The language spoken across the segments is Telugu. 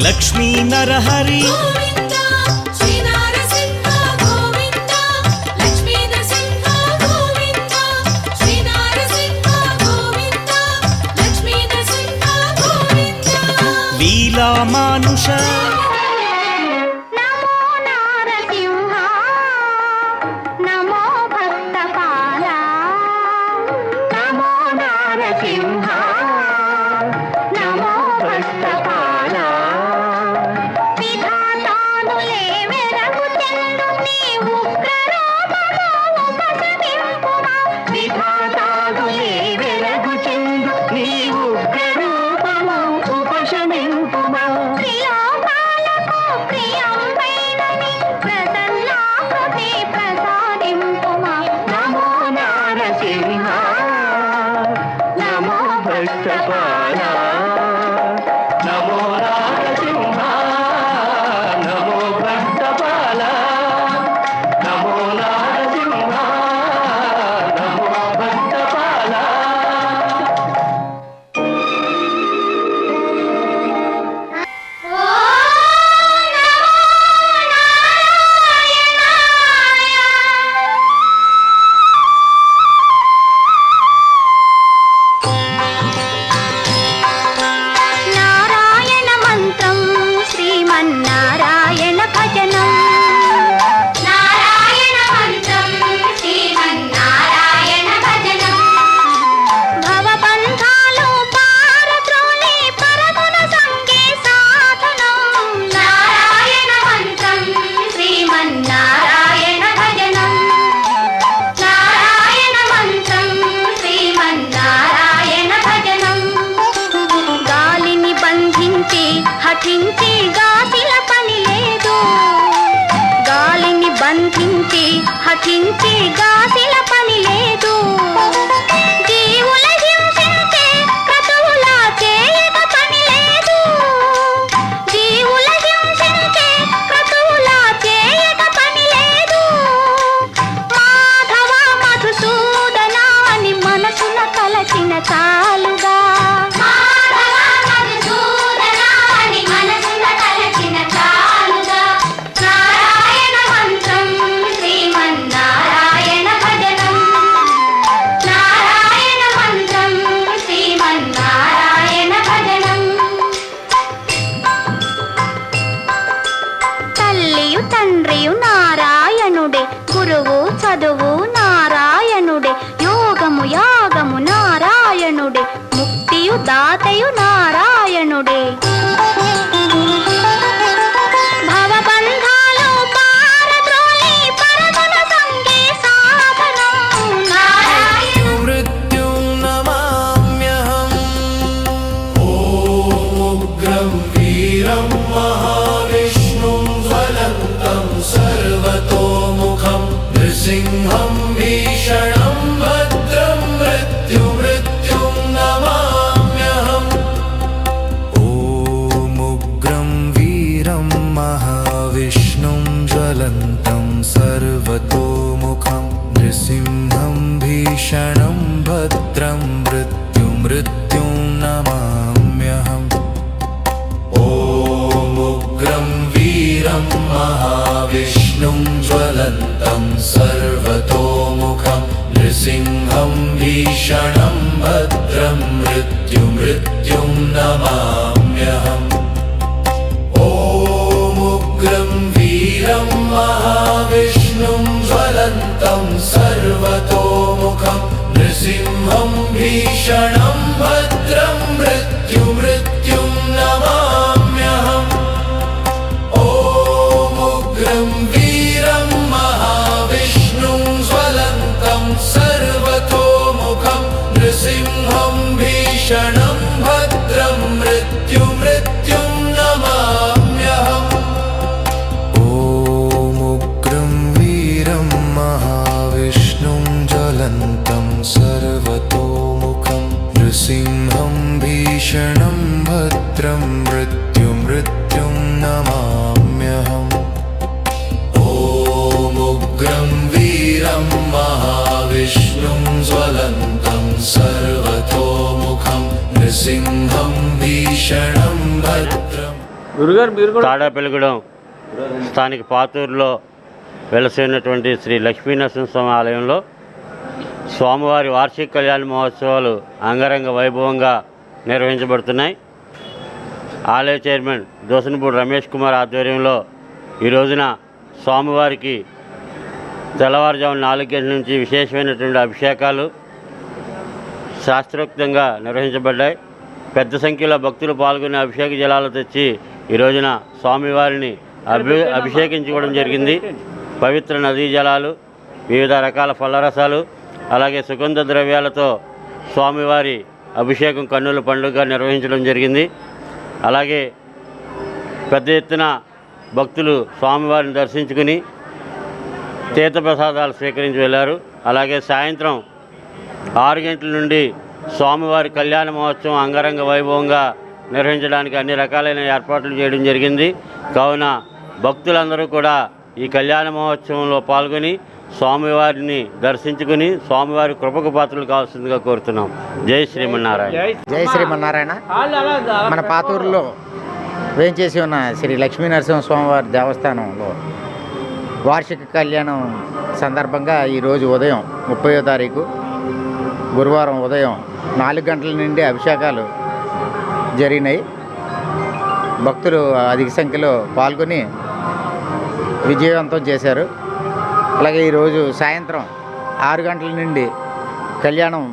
లక్ష్మీ నరహరి లీలా మానుష హఠించి గాసిల పని లేదు జీవుల హింసించే క్రతువులా చేయక పని లేదు జీవుల హింసించే క్రతువులా చేయక పని లేదు మాధవ మధుసూదన అని మనసున కలచిన చాలుగా తండ్రియు నారాయణుడే గురువు చదువు నారాయణుడే యోగము యాగము నారాయణుడే ముక్తియు దాతయు నారాయణుడే భవబంధాలు పారద్రోలి పరగుణ సంగే సాధనం నారాయణ మృత్యుం నమామ్యహం ఓం ఉగ్రం వీరం మహావిష్ణుం జ్వలంతం సర్వతోముఖం నృసింహం భీషణం భద్రం మృత్యుం నమామ్యహం ఓం ఉగ్రం వీరం మహావిష్ణుం జ్వలంతం సర్వతోముఖం నృసింహం భీషణం భద్రం మృత్యుం నమామ్యహం ఓం ఉగ్రం వీరం మహావిష్ణుం జ్వలంతం సర్వతోముఖం నృసింహం భీషణం భద్రం మృత్యుం నమామ్యహం ఓం ఉగ్రం వీరం మహావిష్ణుం జ్వలంతం సర్వతోముఖం నృసింహం భీషణం భద్రం మృత్యుం నమామ్యహం ఓం ఉగ్రం వీరం మహావిష్ణుం జ్వలంతం సర్వతోముఖం నృసింహం భీషణం భద్రం మృత్యుం నమామ్యహం ఓం ఉగ్రం వీరం మహావిష్ణుం జ్వలంతం సర్వతోముఖం నృసింహం భీషణం భద్రం మృత్యుం నమామ్యహం ఓం ఉగ్రం వీరం మహావిష్ణుం జ్వలంతం సర్వతోముఖం నృసింహం భీషణం భద్రం గురుగారు మీరు కూడా తాడేపల్లిగూడెం స్థానిక పాతూరులో వెలసినటువంటి శ్రీ లక్ష్మీనరసింహస్వామి ఆలయంలో స్వామివారి వార్షిక కళ్యాణ మహోత్సవాలు అంగరంగ వైభవంగా నిర్వహించబడుతున్నాయి. ఆలయ చైర్మన్ దోసనపూడి రమేష్ కుమార్ ఆధ్వర్యంలో ఈ రోజున స్వామివారికి తెల్లవారుజామున 4 గంటల నుంచి విశేషమైనటువంటి అభిషేకాలు శాస్త్రోక్తంగా నిర్వహించబడ్డాయి. పెద్ద సంఖ్యలో భక్తులు పాల్గొని అభిషేక జలాలు తెచ్చి ఈ రోజున స్వామివారిని అభిషేకించుకోవడం జరిగింది. పవిత్ర నదీ జలాలు, వివిధ రకాల ఫలరసాలు, అలాగే సుగంధ ద్రవ్యాలతో స్వామివారి అభిషేకం కన్నుల పండుగగా నిర్వహించడం జరిగింది. అలాగే పెద్ద ఎత్తున భక్తులు స్వామివారిని దర్శించుకుని తీర్థప్రసాదాలు స్వీకరించి వెళ్ళారు. అలాగే సాయంత్రం 6 గంటల నుండి స్వామివారి కళ్యాణ మహోత్సవం అంగరంగ వైభవంగా నిర్వహించడానికి అన్ని రకాలైన ఏర్పాట్లు చేయడం జరిగింది. కావున భక్తులందరూ కూడా ఈ కళ్యాణ మహోత్సవంలో పాల్గొని స్వామివారిని దర్శించుకుని స్వామివారి కృపకు పాత్రలు కావాల్సిందిగా కోరుతున్నాం. జై శ్రీమన్నారాయణ. జై శ్రీమన్నారాయణ. మన పాతూరులో వేంచేసి ఉన్న శ్రీ లక్ష్మీనరసింహస్వామివారి దేవస్థానంలో వార్షిక కళ్యాణం సందర్భంగా ఈరోజు ఉదయం 30వ తారీఖు గురువారం ఉదయం 4 గంటల నుండి అభిషేకాలు జరిగినాయి. భక్తులు అధిక సంఖ్యలో పాల్గొని విజయవంతం చేశారు. అలాగే ఈరోజు సాయంత్రం 6 గంటల నుండి కళ్యాణం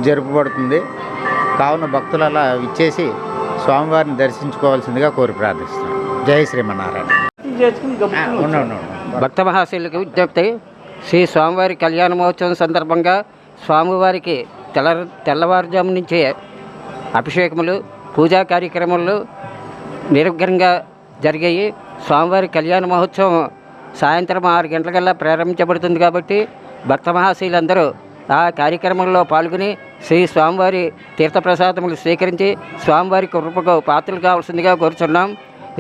జరుపబడుతుంది. కావున భక్తులు అలా ఇచ్చేసి స్వామివారిని దర్శించుకోవాల్సిందిగా కోరి ప్రార్థిస్తున్నాం. జై శ్రీమన్నారాయణ. భక్త మహాశయులకు విజ్ఞప్తి. శ్రీ స్వామివారి కళ్యాణ మహోత్సవం సందర్భంగా స్వామివారికి తెల్లవారుజాము నుంచే అభిషేకములు, పూజా కార్యక్రమాలు నిర్విఘ్నంగా జరిగాయి. స్వామివారి కళ్యాణ మహోత్సవం సాయంత్రం 6 గంటలకల్లా ప్రారంభించబడుతుంది కాబట్టి భక్త మహాశయులందరూ ఆ కార్యక్రమంలో పాల్గొని శ్రీ స్వామివారి తీర్థప్రసాదములు స్వీకరించి స్వామివారి కృపకు పాత్రలు కావాల్సిందిగా కోరుచున్నాం.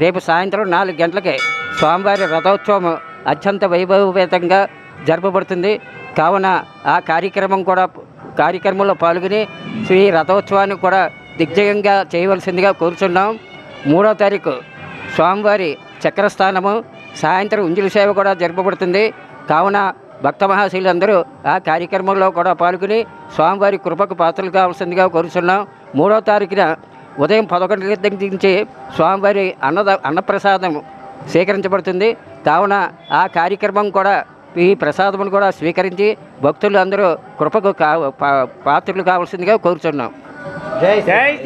రేపు సాయంత్రం 4 గంటలకే స్వామివారి రథోత్సవం అత్యంత వైభవపేతంగా జరపబడుతుంది. కావున ఆ కార్యక్రమంలో పాల్గొని శ్రీ రథోత్సవాన్ని కూడా దిగ్విజయంగా చేయవలసిందిగా కోరుచున్నాం. 3వ తారీఖు స్వామివారి చక్రస్థానము, సాయంత్రం ఉంజుల సేవ కూడా జరపబడుతుంది. కావున భక్త మహాశయులందరూ ఆ కార్యక్రమంలో కూడా పాల్గొని స్వామివారి కృపకు పాత్రలు కావాల్సిందిగా కోరుచున్నాం. 3వ తారీఖున ఉదయం 11 గంటల నుంచి స్వామివారి అన్నప్రసాదం స్వీకరించబడుతుంది. కావున ఆ కార్యక్రమం కూడా ఈ ప్రసాదమును కూడా స్వీకరించి భక్తులు అందరూ కృపకు పాత్రలు కావాల్సిందిగా కోరుచున్నాం.